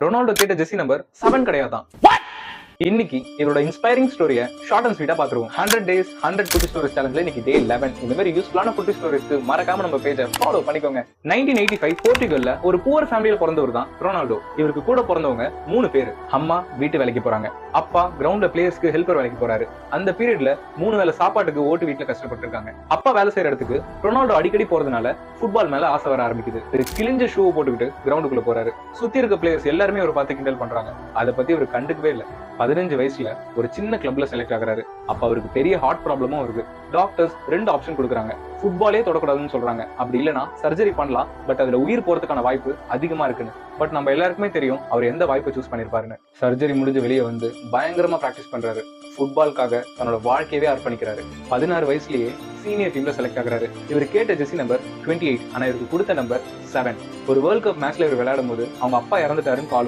Ronaldo கேட்ட Jersey number 7 கிடையாதான். இன்னைக்கு இதோட இன்ஸ்பைரிங் ஸ்டோரியை ஷார்ட் அண்ட் ஸ்வீட்டா பாத்துருவோம். 100 days 100 குட்டி ஸ்டோரிஸ் சேலஞ்சில் இன்னைக்கு டே 11. இந்த மாதிரி யூஸ்ஃபுல்லான குட்டி ஸ்டோரிஸ்க்கு மறக்காம நம்ம பேஜை ஃபாலோ பண்ணிக்கோங்க. 1985 போர்ச்சுகல்ல ஒரு புவர் ஃபேமிலியில பிறந்தவர் தான் ரொனால்டோ. இவருக்கு கூட பிறந்தவங்க 3 பேர். அம்மா வீட்டு வேலைக்கு போறாங்க, அப்பா கிரவுண்ட்ல பிளேயர்ஸ்க்கு ஹெல்ப்பர் வேலைக்கு போறாரு. அந்த பீரியட்ல 3 வேளை சாப்பாட்டுக்கு ஓட்டு வீட்டுல கஷ்டப்பட்டு இருக்காங்க. அப்பா வேலை செய்யற இடத்துக்கு ரொனால்டோ அடிக்கடி போறதுனால ஃபுட்பால் மேல ஆசை வர ஆரம்பிக்குது. கிழிஞ்ச ஷூ போட்டுக்கிட்டு கிரவுண்டுக்குள்ள போறாரு. சுத்தி இருக்க பிளேயர்ஸ் எல்லாருமே ஒரு பார்த்து கிண்டல் பண்றாங்க. அதை பத்தி அவர் கண்டுக்கவே இல்லை. 15 வயசுல ஒரு சின்ன கிளப்ல செலக்ட் ஆகுறாரு. அப்ப அவருக்கு பெரிய ஹார்ட் ப்ராப்ளமும் இருக்கு. டாக்டர்ஸ் 2 ஆப்ஷன் கொடுக்குறாங்க. ஃபுட்பாலே தொடக்கூடாதுன்னு சொல்றாங்க. அப்படி இல்லைன்னா சர்ஜரி பண்ணலாம், பட் அதுல உயிர் போறதுக்கான வாய்ப்பு அதிகமா இருக்குன்னு. பட் நம்ம எல்லாருக்குமே தெரியும் அவர் எந்த வாய்ப்பை சூஸ் பண்ணிருப்பாருன்னு. சர்ஜரி முடிஞ்சு வெளியே வந்து பயங்கரமா பிராக்டிஸ் பண்றாரு. ஃபுட்பாலுக்காக தன்னோட வாழ்க்கையவே அர்ப்பணிக்கிறாரு. 16 வயசுலயே சீனியர் டீம்ல செலக்ட் ஆகுறாரு. இவர் கேட்ட ஜெர்சி நம்பர் 28, ஆனா இவருக்கு கொடுத்த நம்பர் 7. ஒரு வேர்ல்ட் கப் மேட்ச்ல இவர் விளையாடும் போது அவங்க அப்பா இறந்துட்டாருன்னு கால்